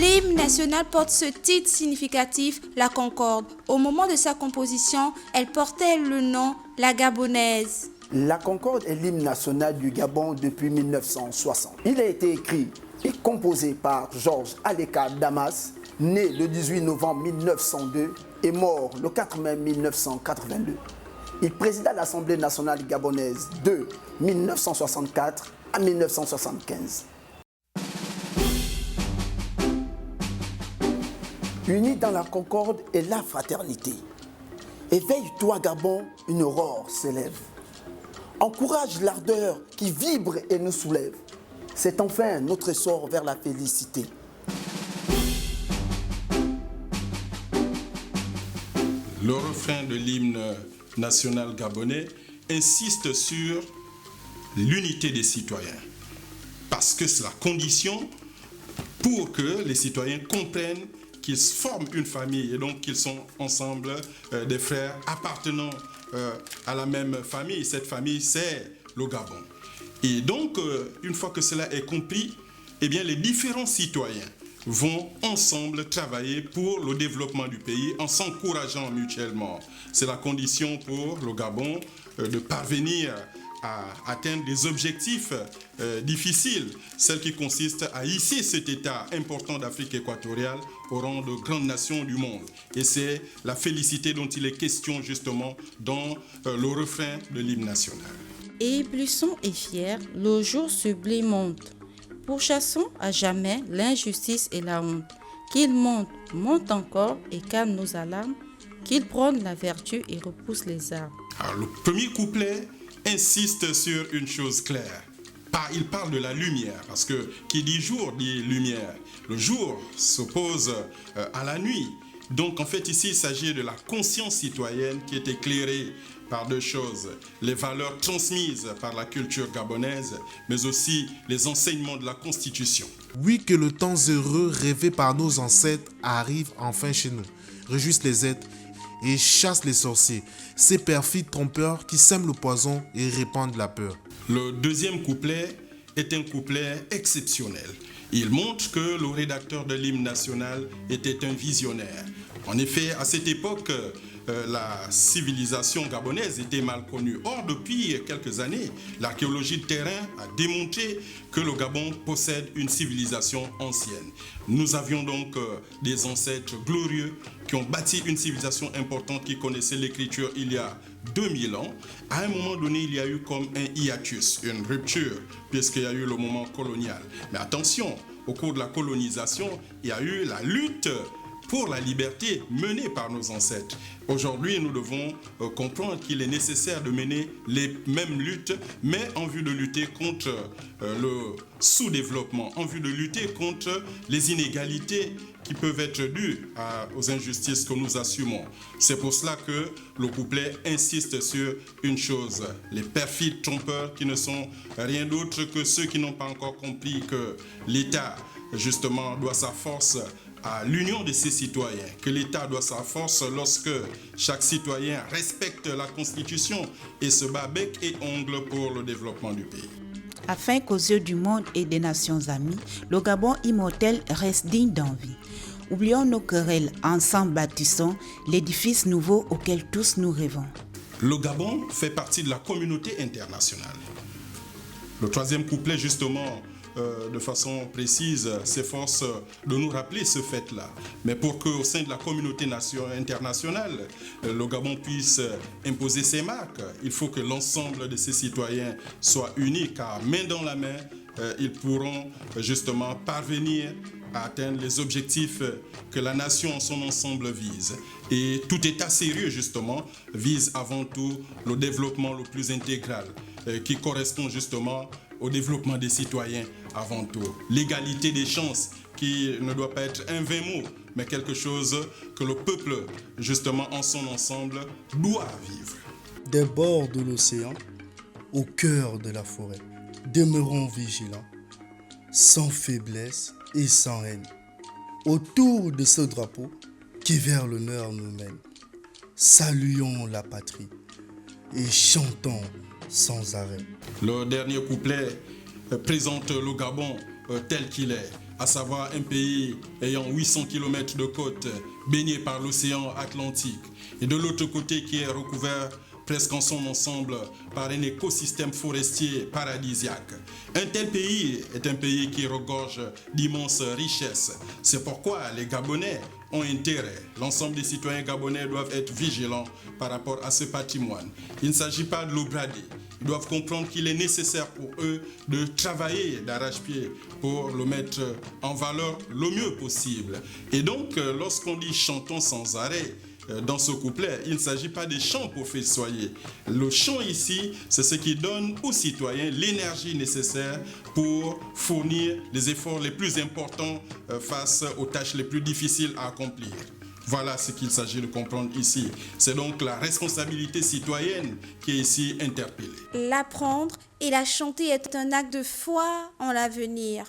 L'hymne national porte ce titre significatif, la Concorde. Au moment de sa composition, elle portait le nom La Gabonaise. La Concorde est l'hymne national du Gabon depuis 1960. Il a été écrit et composé par Georges Aleka Damas, né le 18 novembre 1902 et mort le 4 mai 1982. Il présida l'Assemblée nationale gabonaise de 1964 à 1975. Unis dans la concorde et la fraternité. Éveille-toi, Gabon, une aurore s'élève. Encourage l'ardeur qui vibre et nous soulève. C'est enfin notre essor vers la félicité. Le refrain de l'hymne national gabonais insiste sur l'unité des citoyens, parce que c'est la condition pour que les citoyens comprennent qu'ils forment une famille et donc qu'ils sont ensemble des frères appartenant à la même famille. Cette famille, c'est le Gabon. Et donc, une fois que cela est compris, eh bien, les différents citoyens vont ensemble travailler pour le développement du pays en s'encourageant mutuellement. C'est la condition pour le Gabon de parvenir à atteindre des objectifs difficiles, celle qui consiste à hisser cet État important d'Afrique équatoriale au rang de grande nation du monde. Et c'est la félicité dont il est question justement dans le refrain de l'hymne national. Et éblouissons et fiers, le jour sublime monte. Pourchassons à jamais l'injustice et la honte. Qu'il monte, monte encore et calme nos alarmes, qu'il prône la vertu et repousse les armes. Alors, le premier couplet insiste sur une chose claire. Il parle de la lumière, parce que qui dit jour dit lumière. Le jour s'oppose à la nuit. Donc en fait ici il s'agit de la conscience citoyenne qui est éclairée par deux choses, les valeurs transmises par la culture gabonaise, mais aussi les enseignements de la Constitution. Oui, que le temps heureux rêvé par nos ancêtres arrive enfin chez nous, réjouisse les êtres et chasse les sorciers, ces perfides trompeurs qui sèment le poison et répandent la peur. Le deuxième couplet est un couplet exceptionnel. Il montre que le rédacteur de l'hymne national était un visionnaire. En effet, à cette époque, la civilisation gabonaise était mal connue. Or, depuis quelques années, l'archéologie de terrain a démontré que le Gabon possède une civilisation ancienne. Nous avions donc des ancêtres glorieux qui ont bâti une civilisation importante qui connaissait l'écriture il y a 2000 ans. À un moment donné, il y a eu comme un hiatus, une rupture, puisqu'il y a eu le moment colonial. Mais attention, au cours de la colonisation, il y a eu la lutte pour la liberté menée par nos ancêtres. Aujourd'hui, nous devons comprendre qu'il est nécessaire de mener les mêmes luttes, mais en vue de lutter contre le sous-développement, en vue de lutter contre les inégalités qui peuvent être dues aux injustices que nous assumons. C'est pour cela que le couplet insiste sur une chose, les perfides trompeurs qui ne sont rien d'autre que ceux qui n'ont pas encore compris que l'État, justement, doit sa force à l'union de ses citoyens, que l'État doit sa force lorsque chaque citoyen respecte la Constitution et se bat bec et ongle pour le développement du pays. Afin qu'aux yeux du monde et des nations amies, le Gabon immortel reste digne d'envie. Oublions nos querelles, ensemble bâtissons l'édifice nouveau auquel tous nous rêvons. Le Gabon fait partie de la communauté internationale. Le troisième couplet, justement, de façon précise, s'efforce de nous rappeler ce fait-là. Mais pour qu'au sein de la communauté internationale, le Gabon puisse imposer ses marques, il faut que l'ensemble de ses citoyens soient unis, car main dans la main, ils pourront justement parvenir à atteindre les objectifs que la nation en son ensemble vise. Et tout État sérieux, justement, vise avant tout le développement le plus intégral, qui correspond justement au développement des citoyens avant tout. L'égalité des chances qui ne doit pas être un vain mot, mais quelque chose que le peuple, justement en son ensemble, doit vivre. Des bords de l'océan, au cœur de la forêt, demeurons vigilants, sans faiblesse et sans haine, autour de ce drapeau qui vers le nord nous mène. Saluons la patrie et chantons sans arrêt. Le dernier couplet présente le Gabon tel qu'il est, à savoir un pays ayant 800 km de côte baigné par l'océan Atlantique et de l'autre côté qui est recouvert presque en son ensemble par un écosystème forestier paradisiaque. Un tel pays est un pays qui regorge d'immenses richesses. C'est pourquoi les Gabonais ont intérêt, l'ensemble des citoyens gabonais doivent être vigilants par rapport à ce patrimoine. Il ne s'agit pas de l'eau brader. Ils doivent comprendre qu'il est nécessaire pour eux de travailler d'arrache-pied pour le mettre en valeur le mieux possible. Et donc, lorsqu'on dit chantons sans arrêt, dans ce couplet, il ne s'agit pas des chants pour festoyer. Le chant ici, c'est ce qui donne aux citoyens l'énergie nécessaire pour fournir les efforts les plus importants face aux tâches les plus difficiles à accomplir. Voilà ce qu'il s'agit de comprendre ici. C'est donc la responsabilité citoyenne qui est ici interpellée. L'apprendre et la chanter est un acte de foi en l'avenir.